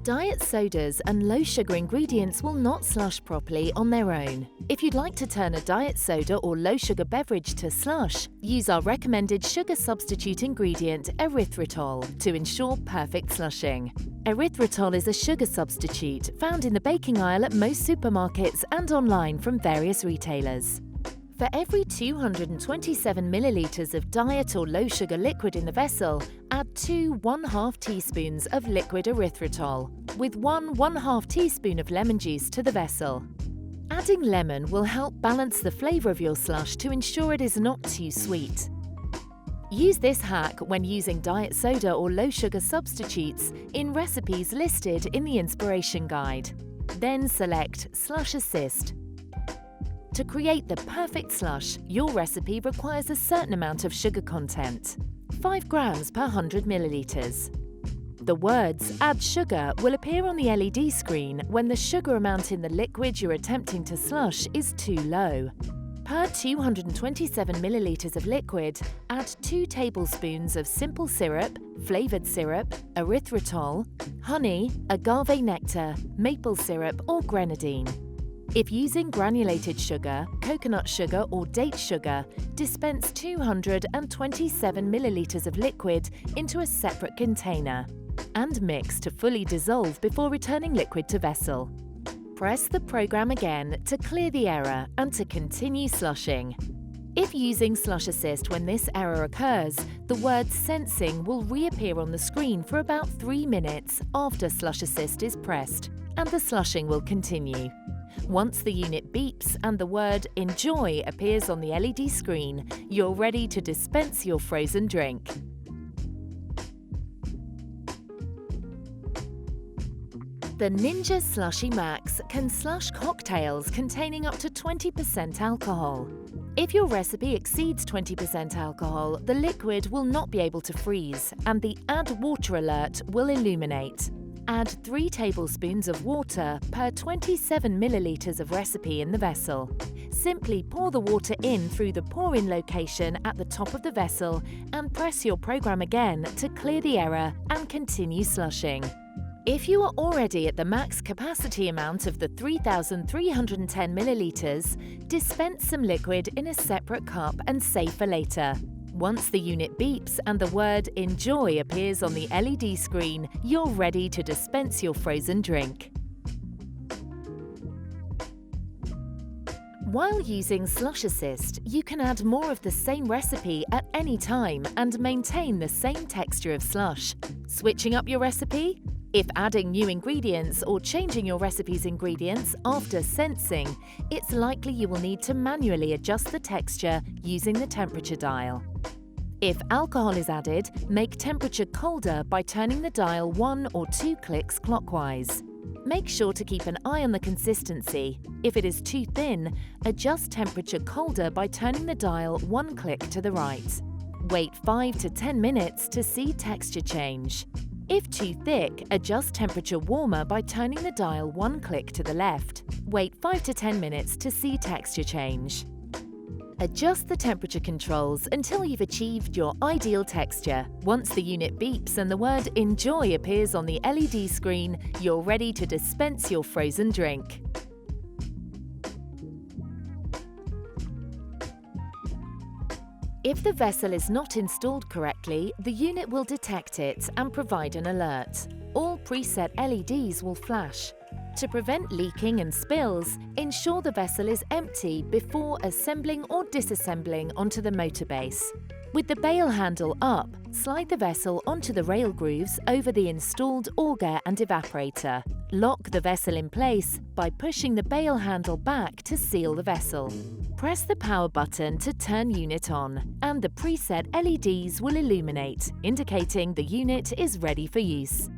Diet sodas and low-sugar ingredients will not slush properly on their own. If you'd like to turn a diet soda or low-sugar beverage to slush, use our recommended sugar substitute ingredient erythritol to ensure perfect slushing. Erythritol is a sugar substitute found in the baking aisle at most supermarkets and online from various retailers. For every 227 milliliters of diet or low-sugar liquid in the vessel, add 2 1/2 teaspoons of liquid erythritol, with 1 1/2 teaspoon of lemon juice to the vessel. Adding lemon will help balance the flavor of your slush to ensure it is not too sweet. Use this hack when using diet soda or low-sugar substitutes in recipes listed in the inspiration guide. Then select Slush Assist. To create the perfect slush, your recipe requires a certain amount of sugar content, 5 grams per 100 milliliters. The words "Add sugar" will appear on the LED screen when the sugar amount in the liquid you're attempting to slush is too low. Per 227 milliliters of liquid, add 2 tablespoons of simple syrup, flavored syrup, erythritol, honey, agave nectar, maple syrup or grenadine. If using granulated sugar, coconut sugar or date sugar, dispense 227 milliliters of liquid into a separate container and mix to fully dissolve before returning liquid to vessel. Press the program again to clear the error and to continue slushing. If using Slush Assist when this error occurs, the word "sensing" will reappear on the screen for about 3 minutes after Slush Assist is pressed, and the slushing will continue. Once the unit beeps and the word "Enjoy" appears on the LED screen, you're ready to dispense your frozen drink. The Ninja SLUSHi Max can slush cocktails containing up to 20% alcohol. If your recipe exceeds 20% alcohol, the liquid will not be able to freeze and the "Add Water" alert will illuminate. Add 3 tablespoons of water per 27 milliliters of recipe in the vessel. Simply pour the water in through the pour-in location at the top of the vessel and press your program again to clear the error and continue slushing. If you are already at the max capacity amount of the 3,310 milliliters, dispense some liquid in a separate cup and save for later. Once the unit beeps and the word "Enjoy" appears on the LED screen, you're ready to dispense your frozen drink. While using Slush Assist, you can add more of the same recipe at any time and maintain the same texture of slush. Switching up your recipe? If adding new ingredients or changing your recipe's ingredients after sensing, it's likely you will need to manually adjust the texture using the temperature dial. If alcohol is added, make temperature colder by turning the dial 1 or 2 clicks clockwise. Make sure to keep an eye on the consistency. If it is too thin, adjust temperature colder by turning the dial 1 click to the right. Wait 5 to 10 minutes to see texture change. If too thick, adjust temperature warmer by turning the dial 1 click to the left. Wait 5 to 10 minutes to see texture change. Adjust the temperature controls until you've achieved your ideal texture. Once the unit beeps and the word "Enjoy" appears on the LED screen, you're ready to dispense your frozen drink. If the vessel is not installed correctly, the unit will detect it and provide an alert. All preset LEDs will flash. To prevent leaking and spills, ensure the vessel is empty before assembling or disassembling onto the motor base. With the bail handle up, slide the vessel onto the rail grooves over the installed auger and evaporator. Lock the vessel in place by pushing the bail handle back to seal the vessel. Press the power button to turn unit on, and the preset LEDs will illuminate, indicating the unit is ready for use.